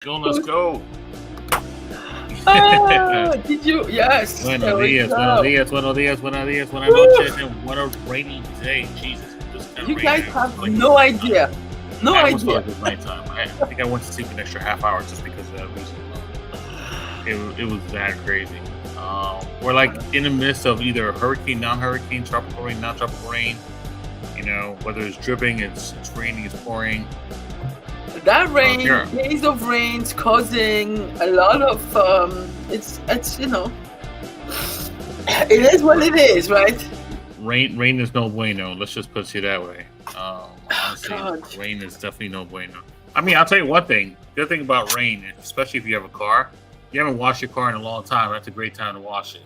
Go, let's go. Did you? Yes. Buenos dias, buenos dias, buenos dias, buenos dias, buenas noches, and what a rainy day. Jesus, just kind of You rainy. guys have no idea. No I almost idea. thought it was nighttime. I think I went to sleep an extra half hour just because of that reason. It was that crazy. We're like in the midst of either hurricane, non-hurricane, tropical rain, non-tropical rain. You know, whether it's dripping, it's raining, it's pouring. That rain, days of rains, causing a lot of it's it is what it is, right? Rain is no bueno. Let's just put it that way. Honestly, rain is definitely no bueno. I mean, I'll tell you one thing. Good thing about rain, especially if you have a car, you haven't washed your car in a long time. That's a great time to wash it.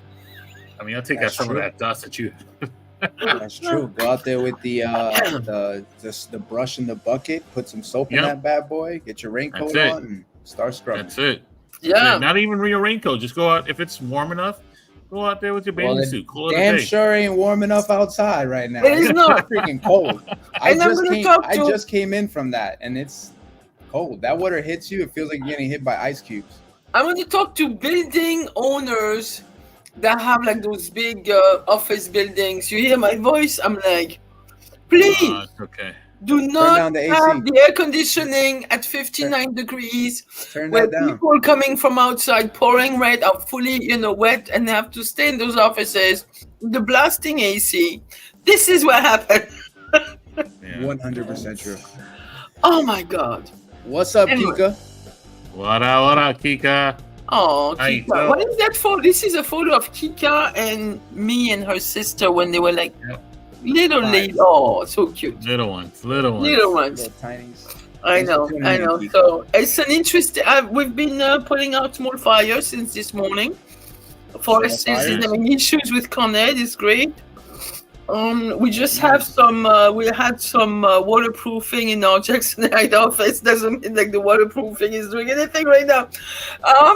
I mean, I'll take out some of that dust that you. That's true. Go out there with the brush in the bucket, put some soap in that bad boy, get your raincoat on, and start scrubbing. That's it. Yeah. Not even your raincoat. Just go out if it's warm enough. Go out there with your bathing suit. Damn sure ain't warm enough outside right now. It is not freaking cold. I just came in from that, and it's cold. That water hits you. It feels like you're getting hit by ice cubes. I want to talk to building owners that have like those big office buildings. You hear my voice? I'm like, please, do not have the air conditioning at 59 degrees. Where people coming from outside pouring rain are fully, wet and have to stay in those offices. The blasting AC. This is what happened. 100% true. Oh my God. What's up, Kika? What up, Kika? Oh, Kika. What is that for? This is a photo of Kika and me and her sister when they were like little lady. Oh, so cute. Little ones. Little tinies. I know. So it's an interesting. We've been putting out small fires since this morning. Forest is having issues with Con Ed. It's great. We just have some. We had some waterproofing in our Jackson Heights office. Doesn't mean like the waterproofing is doing anything right now.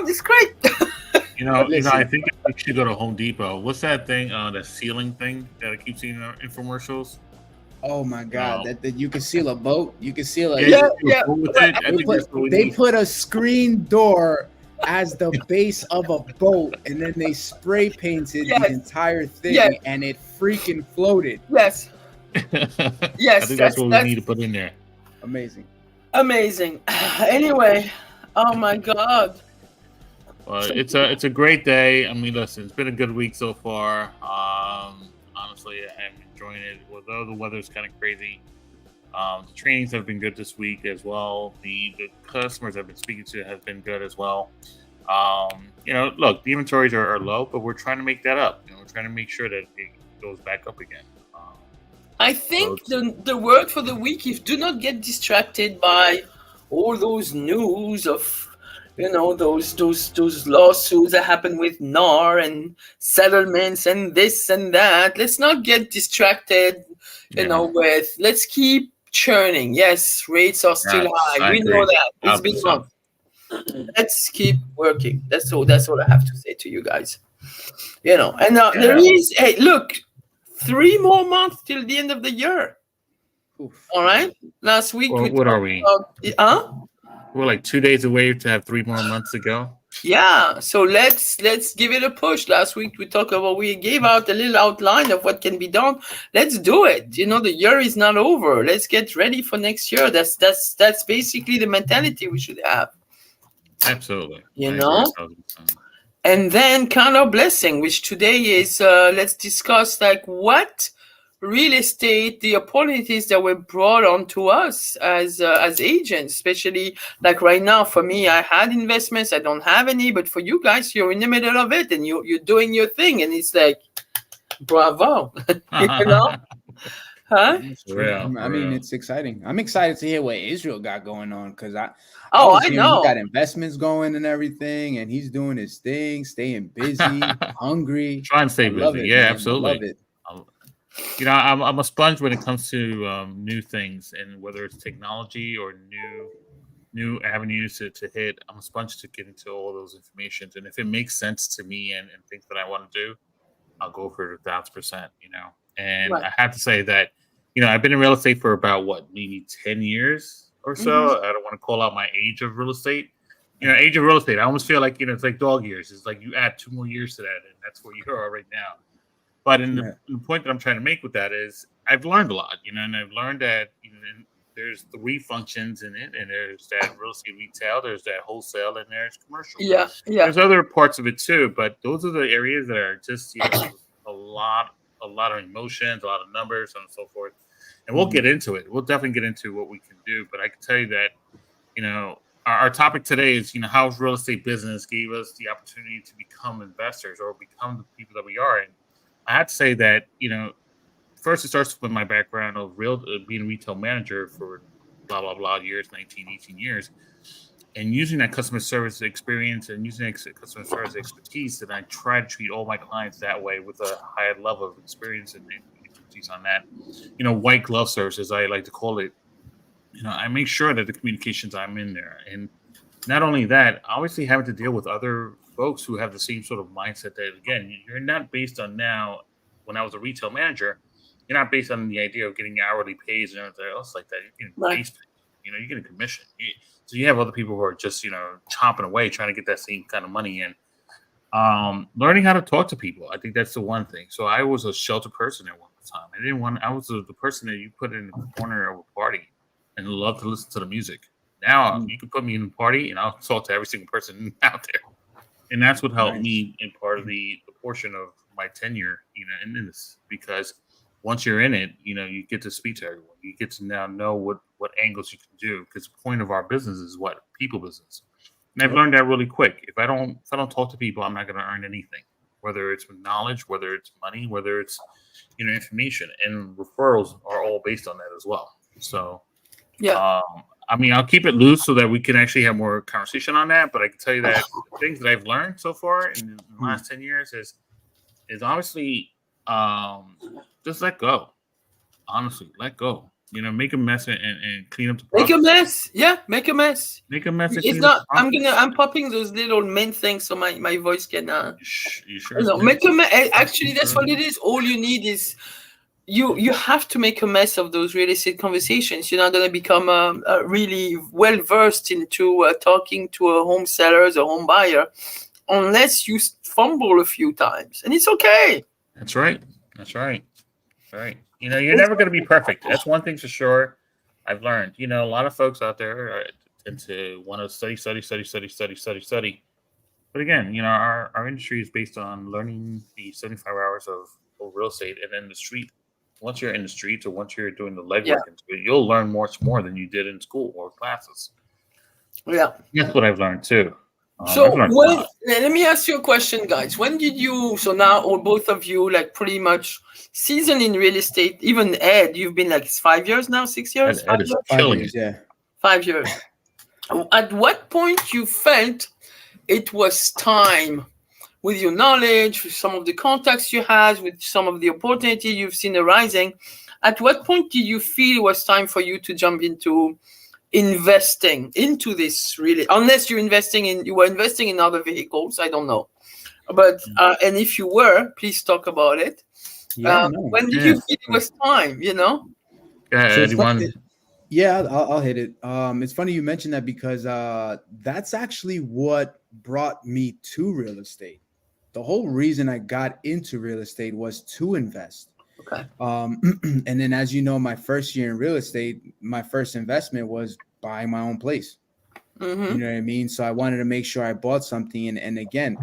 It's great. I think I should go to Home Depot. What's that thing? The ceiling thing that I keep seeing in infomercials. Oh my God! That you can seal a boat. You can seal a They put a screen door as the base of a boat, and then they spray painted the entire thing, and it freaking floated. Yes. I think that's what we need to put in there. Amazing. Anyway, oh my God. Well, it's a great day. I mean, listen, it's been a good week so far. Honestly, I'm enjoying it. Although the weather's kind of crazy, the trainings have been good this week as well. The customers I've been speaking to have been good as well. Look, the inventories are low, but we're trying to make that up. We're trying to make sure that it goes back up again. I think the word for the week is do not get distracted by all those news of those lawsuits that happen with NAR and settlements and this and that. Let's not get distracted, with let's keep churning. Yes, rates are still high. We know that. It's been months. Let's keep working. That's all I have to say to you guys. And there is look, 3 more months till the end of the year. Oof. All right. Last week what are we? We're like 2 days away to have 3 more months to go. Yeah, so let's give it a push. Last week we gave out a little outline of what can be done. Let's do it. The year is not over. Let's get ready for next year. That's basically the mentality we should have. Absolutely. And then kind of blessing, which today is let's discuss like what real estate, the opportunities that were brought on to us as agents, especially like right now for me, I had investments, I don't have any, but for you guys, you're in the middle of it and you're doing your thing, and it's like, bravo, Huh? I mean, it's exciting. I'm excited to hear what Israel got going on because I know he got investments going and everything, and he's doing his thing, staying busy, hungry, trying to stay busy. Absolutely. I'm a sponge when it comes to new things, and whether it's technology or new avenues to hit. I'm a sponge to get into all those informations, and if it makes sense to me and things that I want to do, I'll go for it 1,000%. And I have to say that I've been in real estate for about maybe 10 years or so. I don't want to call out my age of real estate, age of real estate. I almost feel like, it's like dog years. It's like you add 2 more years to that, and that's where you are right now. But the point that I'm trying to make with that is I've learned a lot, and I've learned that there's 3 functions in it, and there's that real estate retail, there's that wholesale, and there's commercial. Yeah. There's other parts of it too, but those are the areas that are just a lot of emotions, a lot of numbers, and so forth. And we'll get into it. We'll definitely get into what we can do. But I can tell you that, our topic today is, how real estate business gave us the opportunity to become investors or become the people that we are. And I have to say that, first it starts with my background of being a retail manager for blah, blah, blah years, 19, 18 years. And using that customer service experience and using that customer service expertise, that I try to treat all my clients that way with a higher level of experience and expertise on that. White glove service, as I like to call it. I make sure that the communications I'm in there. And not only that, obviously having to deal with other folks who have the same sort of mindset that, again, you're not based on now, when I was a retail manager, you're not based on the idea of getting hourly pays and everything else like that. You're getting base pay. You're getting commission. So you have other people who are just, chomping away, trying to get that same kind of money in. Learning how to talk to people. I think that's the one thing. So I was a sheltered person at one time. I was the person that you put in the corner of a party and love to listen to the music. Now you can put me in a party and I'll talk to every single person out there. And that's what helped me in part of the portion of my tenure, in this, because once you're in it, you get to speak to everyone. You get to now know what angles you can do, because the point of our business is what? People business. And I've learned that really quick. If I don't talk to people, I'm not going to earn anything, whether it's knowledge, whether it's money, whether it's, information, and referrals are all based on that as well. So, I'll keep it loose so that we can actually have more conversation on that. But I can tell you that the things that I've learned so far in the last 10 years is obviously just let go. Honestly, let go. Make a mess and clean up the process. Make a mess. Yeah, make a mess. Make a mess. It's not. I'm popping those little main things so my voice can. You sure? No, make a mess. Actually, that's what it is. All you need is. You have to make a mess of those real estate conversations. You're not going to become really well versed into talking to a home seller or home buyer unless you fumble a few times, and it's okay. That's right. You're never going to be perfect. That's one thing for sure. I've learned. A lot of folks out there tend to want to study. But again, our industry is based on learning the 75 hours of real estate, and then the street. Once you're in the streets or once you're doing the legwork into it, you'll learn much more than you did in school or classes. Yeah. That's what I've learned too. So let me ask you a question, guys. When did you, so now or both of you, like pretty much seasoned in real estate, even Ed, you've been like 5 years now, 6 years? Ed is killing it. Yeah. 5 years. At what point you felt it was time, with your knowledge, with some of the contacts you had, with some of the opportunity you've seen arising, at what point did you feel it was time for you to jump into investing into this, really? Unless you were investing in other vehicles, I don't know. But and if you were, please talk about it. When did you feel it was time? I'll hit it. It's funny you mentioned that because that's actually what brought me to real estate. The whole reason I got into real estate was to invest. Okay. And then, as you know, my first year in real estate, my first investment was buying my own place. Mm-hmm. You know what I mean? So I wanted to make sure I bought something. And again,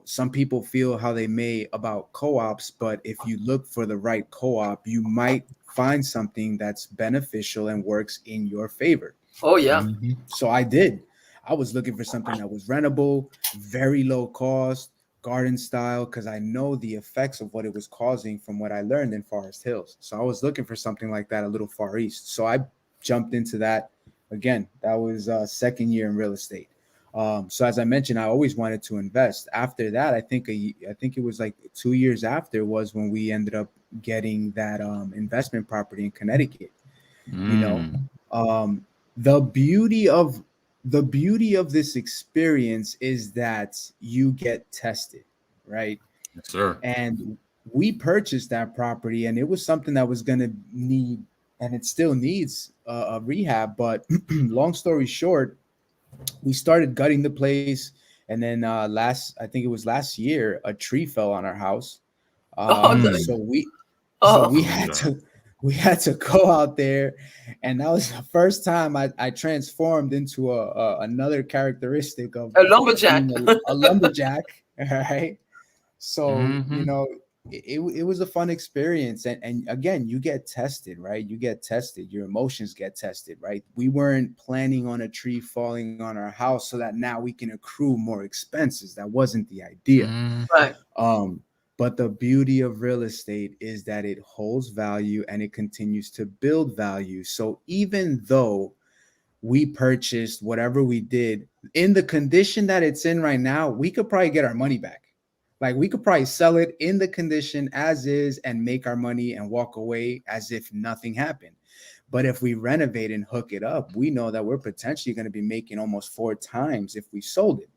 some people feel how they may about co-ops, but if you look for the right co-op, you might find something that's beneficial and works in your favor. Oh, yeah. Mm-hmm. So I did. I was looking for something that was rentable, very low cost, garden style, because I know the effects of what it was causing from what I learned in Forest Hills. So I was looking for something like that, a little Far East. So I jumped into that. Again, that was second year in real estate. So as I mentioned, I always wanted to invest. After that, I think it was like 2 years after was when we ended up getting that investment property in Connecticut. The beauty of this experience is that you get tested, right? Yes, sir. And we purchased that property, and it was something that was going to need, and it still needs a rehab. But long story short, we started gutting the place, and then I think it was last year, a tree fell on our house. So we had to go out there, and that was the first time I transformed into another characteristic of a lumberjack. being a lumberjack. All right. So, it was a fun experience. And again, you get tested, right? You get tested. Your emotions get tested, right? We weren't planning on a tree falling on our house so that now we can accrue more expenses. That wasn't the idea. Right. But the beauty of real estate is that it holds value and it continues to build value. So even though we purchased whatever we did in the condition that it's in right now, we could probably get our money back. Like we could probably sell it in the condition as is and make our money and walk away as if nothing happened. But if we renovate and hook it up, we know that we're potentially going to be making almost 4 times if we sold it.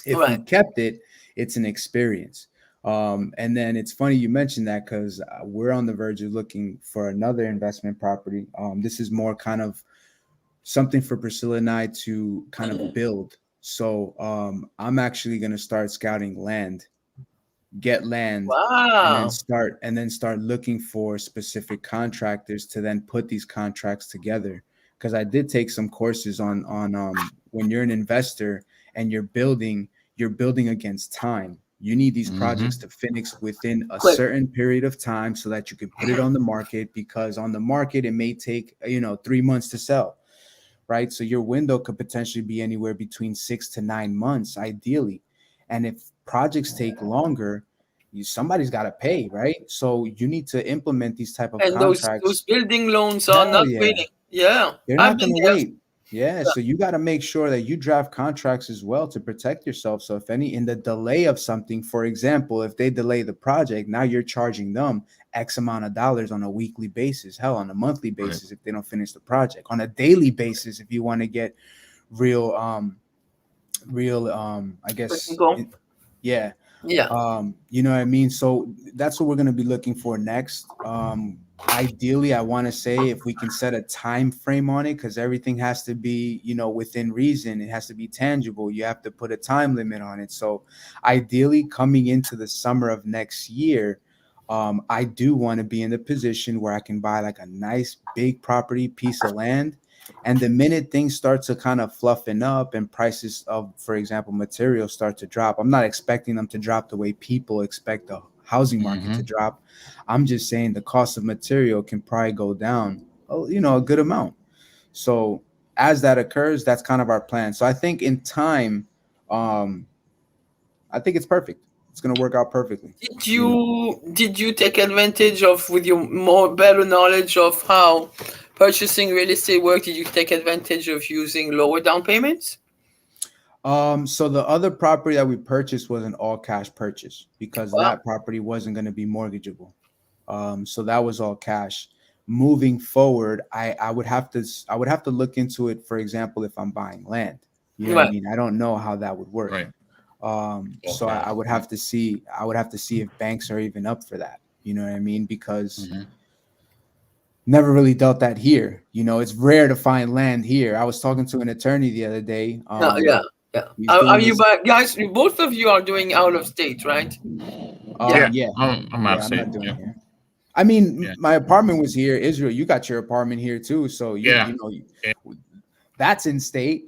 If we kept it, it's an experience. And then it's funny you mentioned that, because we're on the verge of looking for another investment property. This is more kind of something for Priscilla and I to kind of build. So I'm actually going to start scouting land, get land, and then start looking for specific contractors to then put these contracts together. Because I did take some courses on when you're an investor and you're building against time. You need these projects to finish within a certain period of time so that you can put it on the market, because on the market, it may take, 3 months to sell, right? So your window could potentially be anywhere between 6 to 9 months, ideally. And if projects take longer, somebody's got to pay, right? So you need to implement these type of contracts. Those building loans are not waiting. Yeah. They're not going to wait. Yeah, so you got to make sure that you draft contracts as well to protect yourself. So if in the delay of something, for example, if they delay the project, now you're charging them X amount of dollars on a weekly basis, hell, on a monthly basis, if they don't finish the project, on a daily basis, if you want to get real, I guess, yeah. You know what I mean? So that's what we're going to be looking for next. Ideally, I want to say if we can set a time frame on it, because everything has to be, within reason. It has to be tangible. You have to put a time limit on it. So ideally, coming into the summer of next year, I do want to be in the position where I can buy like a nice big property piece of land. And the minute things start to kind of fluffing up and prices of, for example, materials start to drop, I'm not expecting them to drop the way people expect the housing market to drop. I'm just saying the cost of material can probably go down, a good amount. So as that occurs, that's kind of our plan. So I think in time, I think it's perfect. It's going to work out perfectly. Did you take advantage of, with your better knowledge of how purchasing real estate work, did you take advantage of using lower down payments? So the other property that we purchased was an all cash purchase, because that property wasn't going to be mortgageable. So that was all cash. Moving forward, I would have to look into it. For example, if I'm buying land, what I mean? I don't know how that would work. Right. So I would have to see if banks are even up for that. You know what I mean? Because never really dealt that here. It's rare to find land here. I was talking to an attorney the other day. Yeah. Are you guys? Both of you are doing out of state, right? Yeah. I'm out of state. I'm not doing here. I mean, my apartment was here. Israel, you got your apartment here too. So that's in state.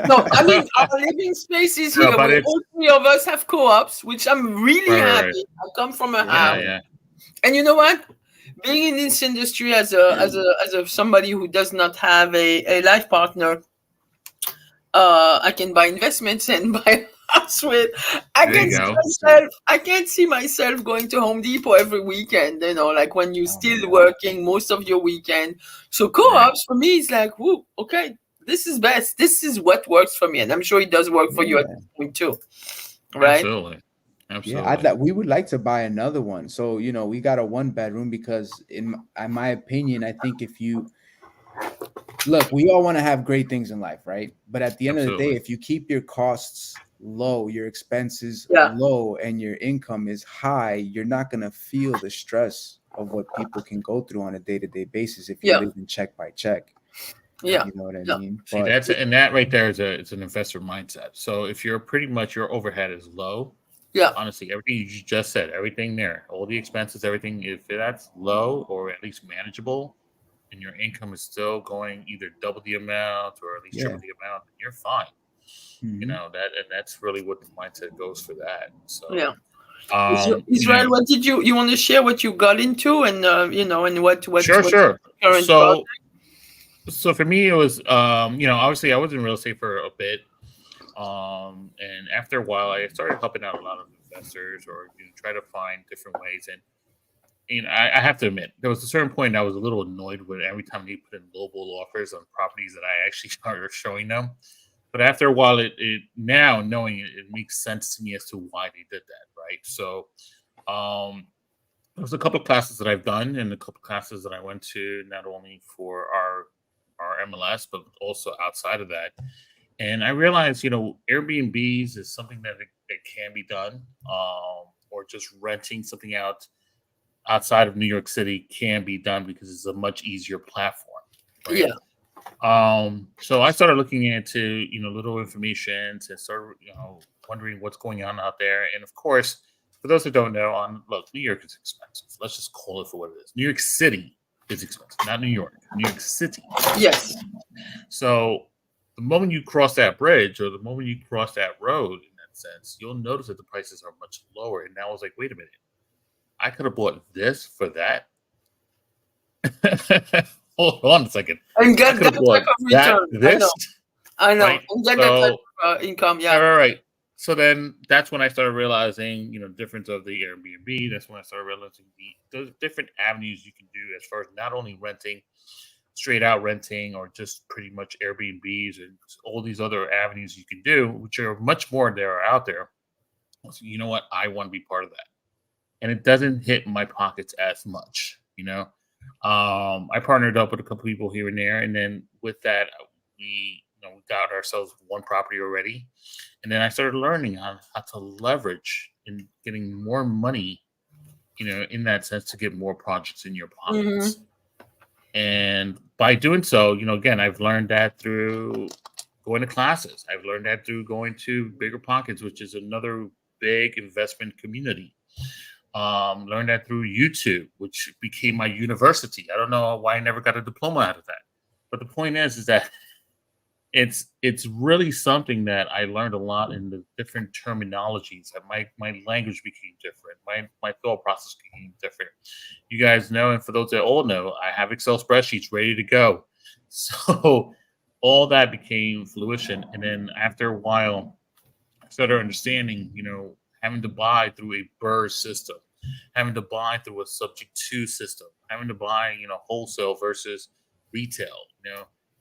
No, I mean, our living space is here. All 3 of us have co-ops, which I'm really happy. I come from a house, and you know what? Being in this industry as a somebody who does not have a life partner, I can buy investments and buy a house with. I can't see myself going to Home Depot every weekend. Like when you're still working most of your weekend. So co-ops for me is like, whoo, okay, this is best. This is what works for me, and I'm sure it does work for you at this point too, right? Absolutely. Yeah, we would like to buy another one. So we got a 1-bedroom, because in my opinion, I think if you look, we all want to have great things in life, right? But at the end of the day, if you keep your costs low, your expenses low, and your income is high, you're not going to feel the stress of what people can go through on a day-to-day basis if you live in check by check. Yeah. You know what I Yeah. mean? See, that right there is it's an investor mindset. So if you're pretty much your overhead is low, Yeah. honestly, everything you just said, everything there, all the expenses, everything, if that's low or at least manageable, and your income is still going either double the amount or at least triple the amount, you're fine. You know that's really what the mindset goes for that. So yeah. Israel, what did you want to share? What you got into, and and what sure. Current project? So for me, it was obviously I was in real estate for a bit, and after a while, I started helping out a lot of investors or try to find different ways. And I have to admit, there was a certain point I was a little annoyed with every time they put in lowball offers on properties that I actually started showing them. But after a while, it now knowing it makes sense to me as to why they did that, right? So, there's a couple of classes that I've done, and a couple of classes that I went to, not only for our MLS, but also outside of that. And I realized, Airbnbs is something that can be done, or just renting something out outside of New York City can be done because it's a much easier platform. Right? Yeah. So I started looking into, little information and started, wondering what's going on out there. And of course, for those who don't know, New York is expensive. Let's just call it for what it is. New York City is expensive, not New York. New York City. Yes. So the moment you cross that bridge or the moment you cross that road, in that sense, you'll notice that the prices are much lower. And now I was like, wait a minute, I could have bought this for that. Hold on a second. And get that type of return. This. I know. Right? And get that type of income. Yeah. Right. So then that's when I started realizing, the difference of the Airbnb. That's when I started realizing the different avenues you can do as far as not only renting, straight out renting, or just pretty much Airbnbs and all these other avenues you can do, which are much more that are out there. So you know what? I want to be part of that. And it doesn't hit my pockets as much, I partnered up with a couple people here and there, and then with that, we got ourselves one property already, and then I started learning how to leverage and getting more money, in that sense, to get more projects in your pockets. Mm-hmm. And by doing so, again, I've learned that through going to classes. I've learned that through going to Bigger Pockets, which is another big investment community. Learned that through YouTube, which became my university. I don't know why I never got a diploma out of that, but the point is that it's really something that I learned a lot in the different terminologies. That my language became different. My thought process became different. You guys know, and for those that all know, I have Excel spreadsheets ready to go. So all that became fruition, and then after a while, I started understanding, having to buy through a BRRRR system, having to buy through a subject to system, having to buy, wholesale versus retail.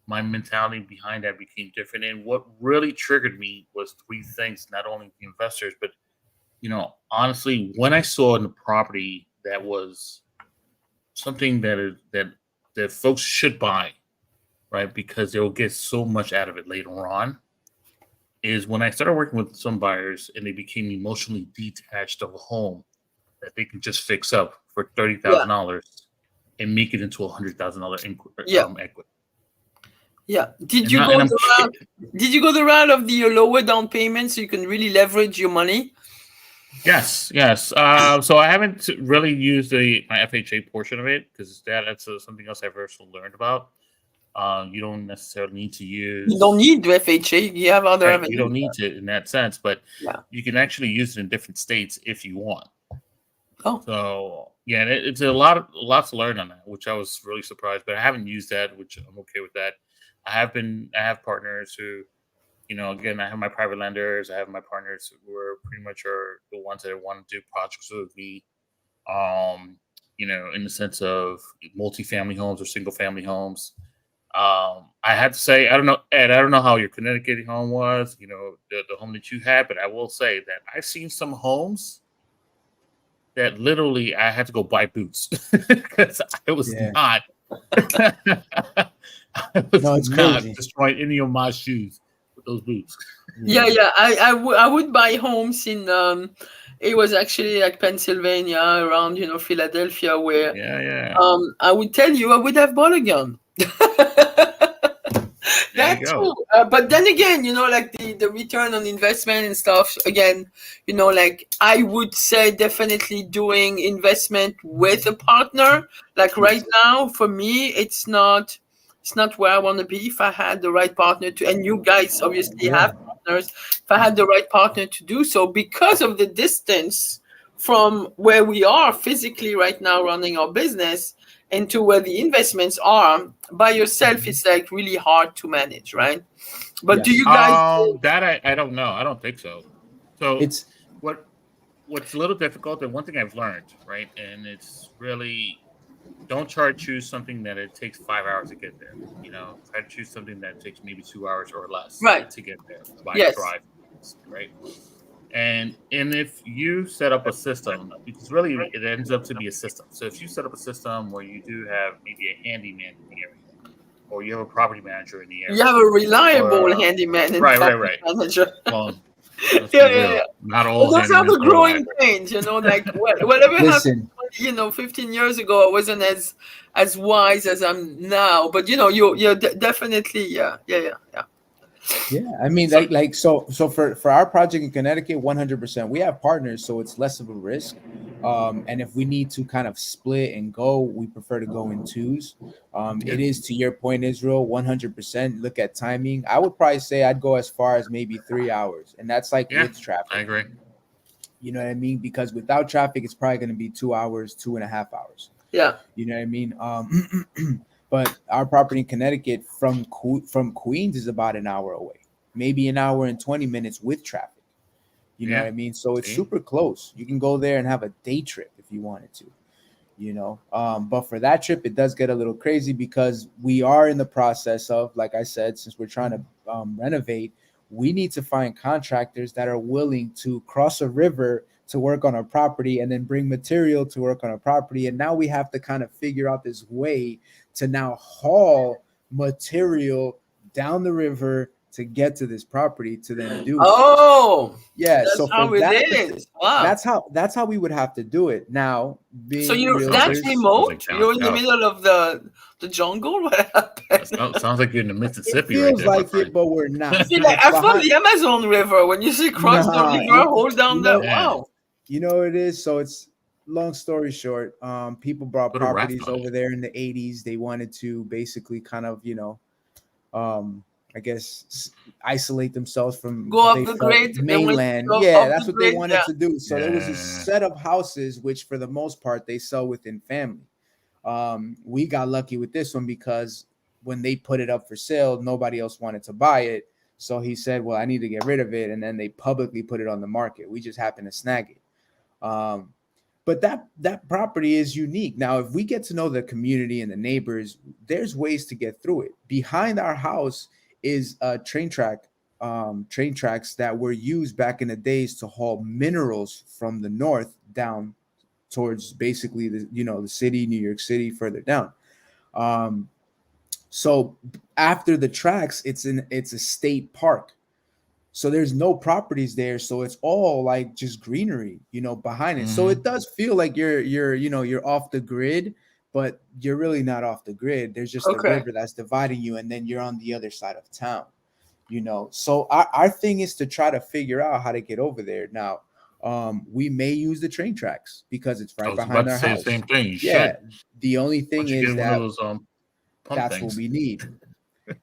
My mentality behind that became different. And what really triggered me was three things, not only the investors, but, honestly, when I saw in the property that was something that folks should buy, right, because they'll get so much out of it later on, is when I started working with some buyers and they became emotionally detached of a home that they can just fix up for $30,000 and make it into $100,000 equity. Yeah. Did you go the route of the lower down payment so you can really leverage your money? Yes. So I haven't really used my FHA portion of it because that's something else I've also learned about. You don't necessarily need to use. You don't need the FHA. You have other. Right, you don't need to in that sense, but you can actually use it in different states if you want. Oh. So yeah, it's a lot to learn on that, which I was really surprised. But I haven't used that, which I'm okay with that. I have partners who, again, I have my private lenders. I have my partners who are pretty much are the ones that want to do projects with me. In the sense of multifamily homes or single family homes. I had to say, I don't know, Ed, I don't know how your Connecticut home was, the home that you had, but I will say that I've seen some homes that literally I had to go buy boots because I was not. I was not destroying any of my shoes with those boots. Yeah. I would buy homes in it was actually like Pennsylvania, around Philadelphia, where I would tell you I would have bought a gun. That too. But then again, like the return on investment and stuff, again, like I would say definitely doing investment with a partner. Like right now, for me, it's not where I want to be. If I had the right partner and you guys obviously have partners, if I had the right partner to do so, because of the distance from where we are physically right now running our business into where the investments are, by yourself, it's like really hard to manage, right? But do you guys that I don't know. I don't think so. So it's what's a little difficult, and one thing I've learned, right, and it's really, don't try to choose something that it takes 5 hours to get there. Try to choose something that takes maybe 2 hours or less to get there by drive, right? And if you set up a system, because really it ends up to be a system. So if you set up a system where you do have maybe a handyman in the area, or you have a property manager in the area, you have a reliable handyman and right. manager. Well, yeah. Not all. Well, those are the growing pains, like whatever happened, 15 years ago, I wasn't as wise as I'm now. But you're definitely, yeah. Yeah, I mean, so for our project in Connecticut, 100%, we have partners, so it's less of a risk. And if we need to kind of split and go, we prefer to go in twos. It is, to your point, Israel, 100%. Look at timing. I would probably say I'd go as far as maybe 3 hours, and that's like with traffic. I agree. You know what I mean? Because without traffic, it's probably going to be 2 hours, 2.5 hours. Yeah. You know what I mean? But our property in Connecticut from Queens is about an hour away, maybe an hour and 20 minutes with traffic. You know what I mean? So it's super close. You can go there and have a day trip if you wanted to, But for that trip, it does get a little crazy because we are in the process of, like I said, since we're trying to renovate, we need to find contractors that are willing to cross a river to work on our property and then bring material to work on our property. And now we have to kind of figure out this way to now haul material down the river to get to this property to then do yeah. That's so how it is. Wow. That's how we would have to do it. Now, so that's remote. You're in the middle of the jungle. What happened? Sounds like you're in the Mississippi. It feels like it, but we're not. I thought the Amazon River. When you say cross the river, hold down that. Wow. You know what it is? So it's, long story short, people bought properties over there in the 80s. They wanted to basically kind of, I guess, isolate themselves from go up the grid mainland. Yeah, that's what they wanted to do. So there was a set of houses, which for the most part, they sell within family. We got lucky with this one because when they put it up for sale, nobody else wanted to buy it. So he said, well, I need to get rid of it. And then they publicly put it on the market. We just happened to snag it. But that property is unique. Now, if we get to know the community and the neighbors, there's ways to get through it. Behind our house is a train tracks that were used back in the days to haul minerals from the north down towards basically the city, New York City, further down. So after the tracks, it's a state park. So there's no properties there. So it's all like just greenery, behind it. Mm-hmm. So it does feel like you're off the grid, but you're really not off the grid. There's just a river that's dividing you, and then you're on the other side of town, So our thing is to try to figure out how to get over there. Now, we may use the train tracks because it's right behind our house. The same thing. The only thing is that that's what we need.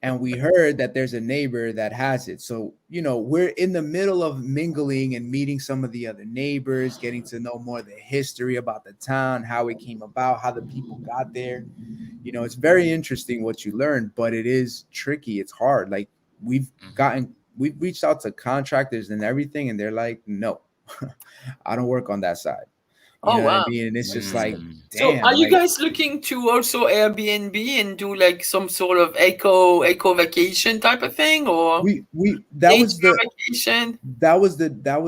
And we heard that there's a neighbor that has it. So, we're in the middle of mingling and meeting some of the other neighbors, getting to know more of the history about the town, how it came about, how the people got there. It's very interesting what you learn, but it is tricky. It's hard. Like we've reached out to contractors and everything, and they're like, no, I don't work on that side. You know what I mean? And it's just like, damn. So are you guys looking to also Airbnb and do like some sort of eco vacation type of thing, or that was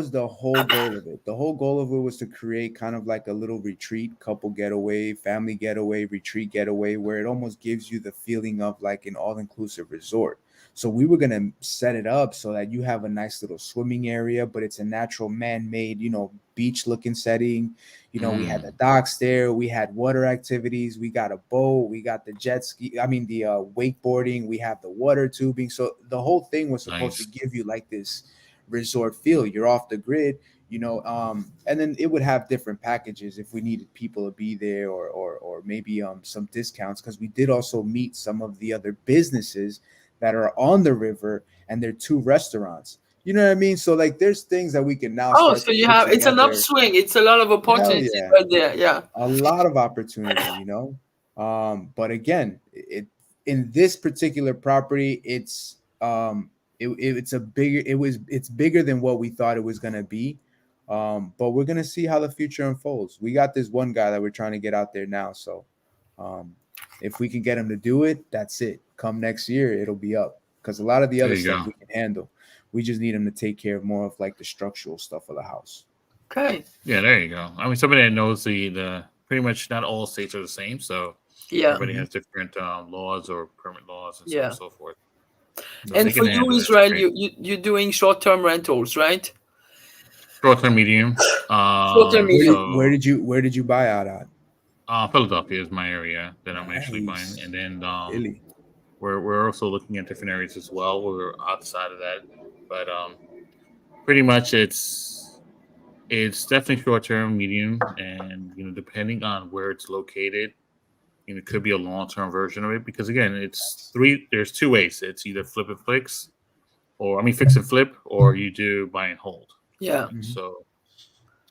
the whole goal of it. The whole goal of it was to create kind of like a little retreat, couple getaway, family getaway, retreat getaway, where it almost gives you the feeling of like an all-inclusive resort. So we were gonna set it up so that you have a nice little swimming area, but it's a natural man-made, beach-looking setting. We had the docks there, we had water activities, we got a boat, we got the jet ski, the wakeboarding, we have the water tubing. So the whole thing was supposed to give you like this resort feel. You're off the grid, and then it would have different packages if we needed people to be there, or maybe some discounts, because we did also meet some of the other businesses that are on the river, and they're 2 restaurants. You know what I mean? So like, there's things that we can now. So you have, it's an upswing. It's a lot of opportunity right there. Yeah, a lot of opportunity. But again, in this particular property, it's bigger than what we thought it was gonna be. But we're gonna see how the future unfolds. We got this one guy that we're trying to get out there now. So if we can get him to do it, that's it. Come next year, it'll be up, because a lot of the other stuff we can handle. We just need him to take care of more of like the structural stuff of the house. Okay. Yeah, there you go. Somebody that knows the pretty much, not all states are the same, so everybody has different laws or permit laws and so on and so forth. So and for you, Israel, you're doing short-term rentals, right? Short-term, medium. Short-term, medium. So, where did you buy out at? Philadelphia is my area that I'm actually buying, and then really? We're also looking at different areas as well. We're outside of that, but pretty much it's definitely short term, medium, and depending on where it's located, it could be a long term version of it, because again, there's 2 ways. It's either flip and fix, or fix and flip, or you do buy and hold. Yeah. So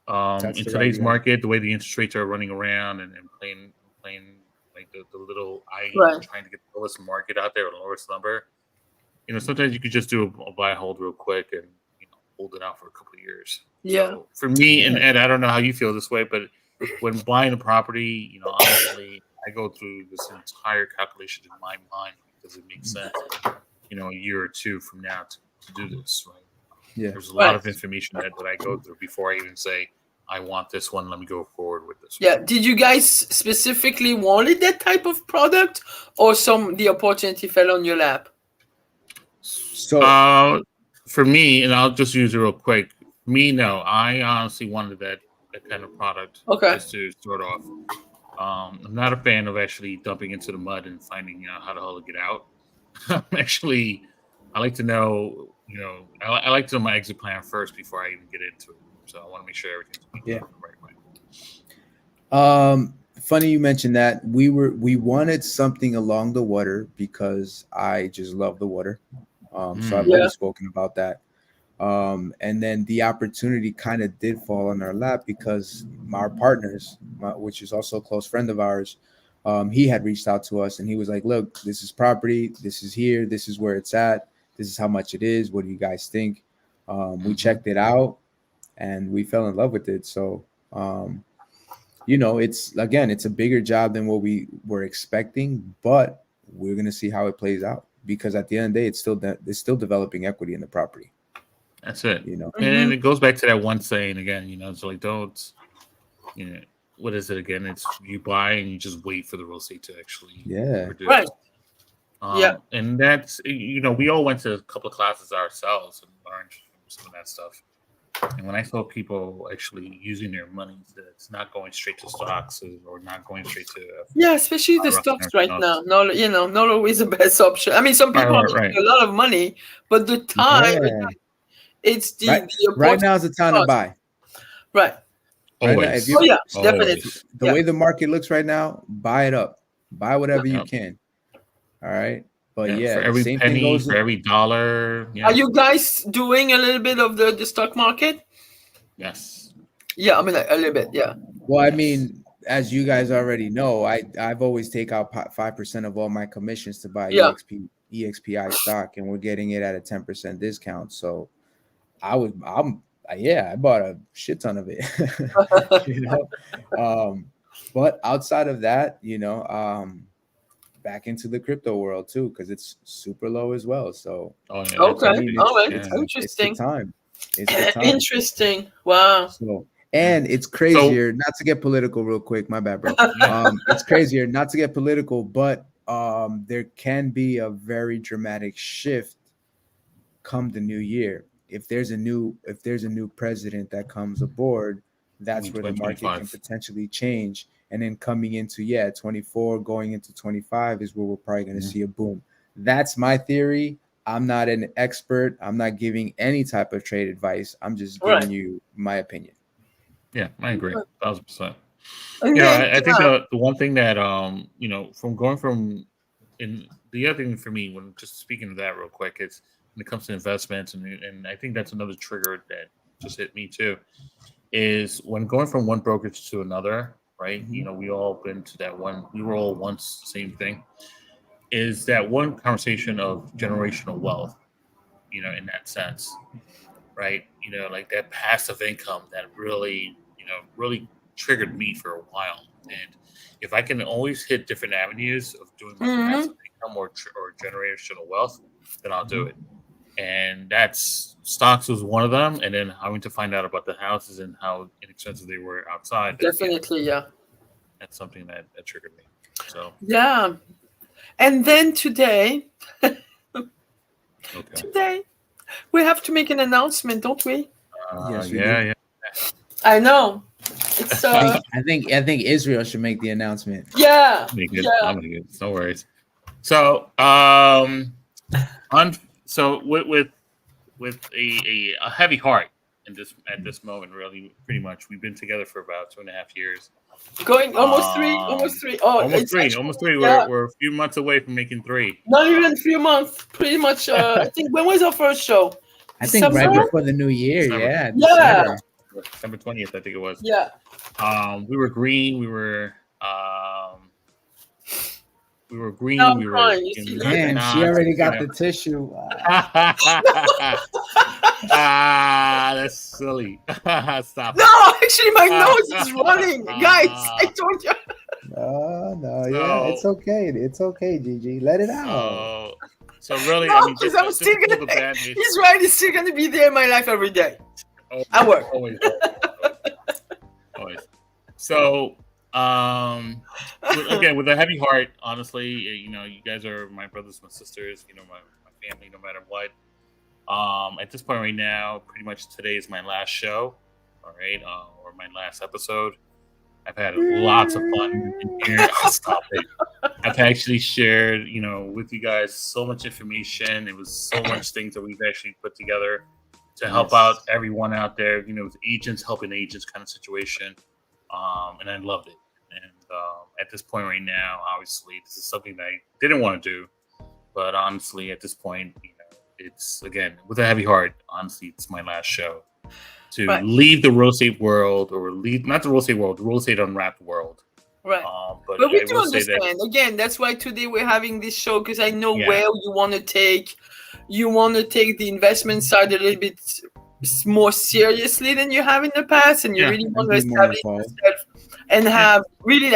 in today's market, the way the interest rates are running around and playing like the little trying to get the lowest market out there, or the lowest number, sometimes you could just do a buy and hold real quick and hold it out for a couple of years. Yeah. So for me, and Ed, I don't know how you feel this way, but when buying a property, honestly, I go through this entire calculation in my mind, because it makes sense, a year or 2 from now to do this, right? Yeah. There's a lot of information that I go through before I even say, I want this one, let me go forward with this one. Yeah. Did you guys specifically wanted that type of product, or the opportunity fell on your lap? So for me, and I'll just use it real quick. Me, no. I honestly wanted that kind of product. Okay. Just to start off. I'm not a fan of actually dumping into the mud and finding out how the hell to get out. I like to know, I like to know my exit plan first before I even get into it. So I want to make sure everything's the right way. Funny you mentioned that. We wanted something along the water, because I just love the water. So I've always spoken about that. And then the opportunity kind of did fall on our lap, because our partners, which is also a close friend of ours, he had reached out to us, and he was like, look, this is property. This is here. This is where it's at. This is how much it is. What do you guys think? We checked it out, and we fell in love with it. So, it's a bigger job than what we were expecting, but we're going to see how it plays out, because at the end of the day, it's still developing equity in the property. That's it. And it goes back to that one saying again, it's like, don't, what is it again? It's you buy and you just wait for the real estate to actually produce. Right. And that's, we all went to a couple of classes ourselves and learned some of that stuff. And when I saw people actually using their money, that's not going straight to stocks or not going straight to especially the stocks right now. Not always the best option. Some people have a lot of money, but the time it's right now is the time to buy. Right. Always. Definitely. The way the market looks right now, buy it up. Buy whatever you can. All right. But for every same penny, thing goes for every dollar. Are you guys doing a little bit of the stock market? Yes. Yeah, a little bit. Yeah. Well, as you guys already know, I've always take out 5% of all my commissions to buy EXPI stock, and we're getting it at a 10% discount. So I bought a shit ton of it. But outside of that, back into the crypto world too, because it's super low as well. So it's interesting. It's the time. It's the time. Interesting. Wow. So, and it's crazier, not to get political real quick, my bad, bro. It's crazier not to get political, but there can be a very dramatic shift come the new year. If there's a new president that comes aboard, that's where the market can potentially change. And then coming into 24, going into 25 is where we're probably going to see a boom. That's my theory. I'm not an expert. I'm not giving any type of trade advice. I'm just giving you my opinion. Yeah, I agree, 1,000%. I think the one thing that from going from, and the other thing for me, when just speaking of that real quick, is when it comes to investments, and I think that's another trigger that just hit me too, is when going from one brokerage to another, right? We all been to that one. We were all once the same thing. Is that one conversation of generational wealth? In that sense, right? Like that passive income that really triggered me for a while. And if I can always hit different avenues of doing my passive income or generational wealth, then I'll do it. And that's stocks was one of them. And then having to find out about the houses and how inexpensive they were outside. Definitely, That's something that triggered me. So and then today, we have to make an announcement, don't we? Yes, we do. I know. It's I think Israel should make the announcement. Yeah. I'm gonna get it. No worries. So so with a heavy heart at this moment, really, pretty much, we've been together for about 2.5 years. Going almost three. Oh, almost three. We're a few months away from making 3. Not even a few months. Pretty much. I think when was our first show? I think right before the new year. December. Yeah. December 20th, I think it was. Yeah. We were green. We were green. No, we were. Damn, she already got the tissue. That's silly. Stop. No, actually, my nose is running, guys. I told you. No, it's okay. It's okay, Gigi. Let it out. So really, he's right. He's still gonna be there in my life every day. I work. Always. So, again, with a heavy heart, honestly, you guys are my brothers, my sisters, my family, no matter what. At this point right now, pretty much today is my last show, all right, or my last episode. I've had lots of fun in here. Stop it. I've actually shared, with you guys so much information. It was so much things that we've actually put together to help out everyone out there, with agents, helping agents kind of situation. And I loved it. And at this point right now, obviously, this is something that I didn't want to do. But honestly, at this point, it's, again, with a heavy heart, honestly, it's my last show. To leave the real estate world, or not the real estate world, the real estate unwrapped world. Right. But we do understand. Again, that's why today we're having this show, because I know where you want to take the investment side a little bit more seriously than you have in the past, and you really want to establish yourself and have really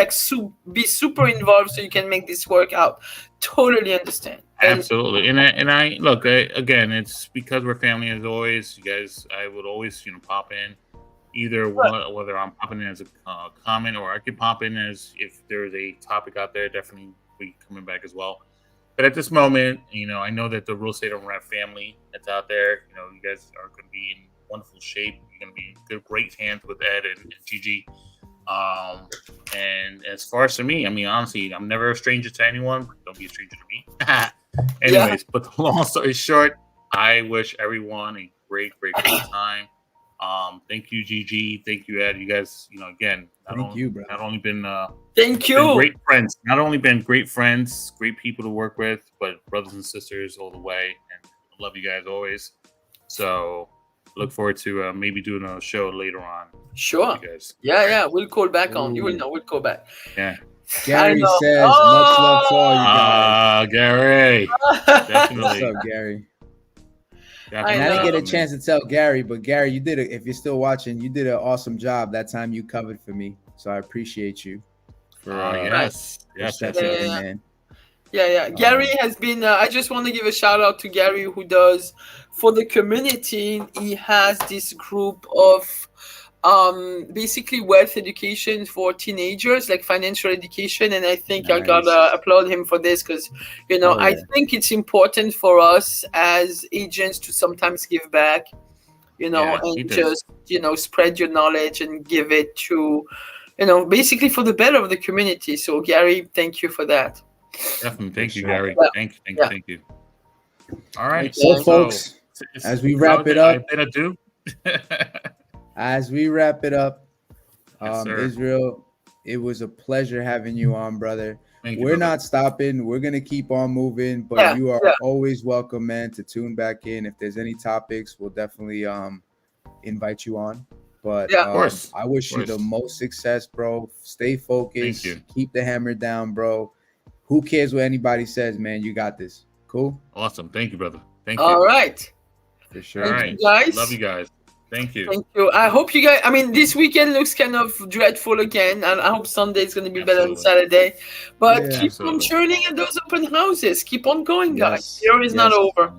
be super involved so you can make this work out. Totally understand. Absolutely. And I look, again, it's because we're family as always. You guys, I would always, pop in either whether I'm popping in as a comment, or I could pop in as if there's a topic out there, definitely be coming back as well. But at this moment, I know that the Real Estate Unwrapped family that's out there, you guys are going to be in wonderful shape. You're going to be in great hands with Ed and Gigi. And as far as for me, honestly, I'm never a stranger to anyone. Don't be a stranger to me. Anyways, but the long story short, I wish everyone a great time. Thank you, Gigi. Thank you, Ed. You guys, again, not only been great friends, not only been great friends, great people to work with, but brothers and sisters all the way. And I love you guys always. So look forward to maybe doing a show later on. Sure. You guys. Yeah. We'll call back on. You will know. We'll call back. Yeah. Gary says, much love to all you guys. Gary. Definitely. What's up, Gary? I didn't get a chance to tell Gary, but Gary, you did it. If you're still watching, you did an awesome job that time you covered for me. So I appreciate you. Yes. Man. Yeah. Gary has been, I just want to give a shout out to Gary, who does for the community. He has this group of basically wealth education for teenagers, like financial education. And I think I gotta applaud him for this because, I think it's important for us as agents to sometimes give back, and just, spread your knowledge and give it to, basically for the better of the community. So Gary, thank you for that. Definitely. Thank you, Gary. Thank you. All right. So folks, as we wrap it up, as we wrap it up, Israel, it was a pleasure having you on, brother. We're not stopping. We're going to keep on moving, but you are always welcome, man, to tune back in. If there's any topics, we'll definitely invite you on. But of course. I wish you the most success, bro. Stay focused. Keep the hammer down, bro. Who cares what anybody says, man? You got this. Cool? Awesome. Thank you, brother. Thank you. All right. For sure. All right. Guys. Love you guys. Thank you. Thank you. I hope you guys, this weekend looks kind of dreadful again. And I hope Sunday is going to be better than Saturday. But keep on churning at those open houses. Keep on going, guys. The year is not over.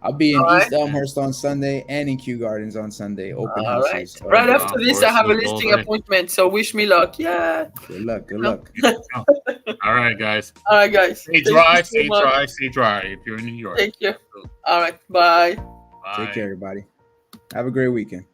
I'll be in East Elmhurst on Sunday and in Kew Gardens on Sunday. Open houses. So right after this, I have a listing appointment. So wish me luck. Yeah. Good luck. Good luck. All right, guys. Stay dry. Stay dry if you're in New York. Thank you. All right. Bye. Take care, everybody. Have a great weekend.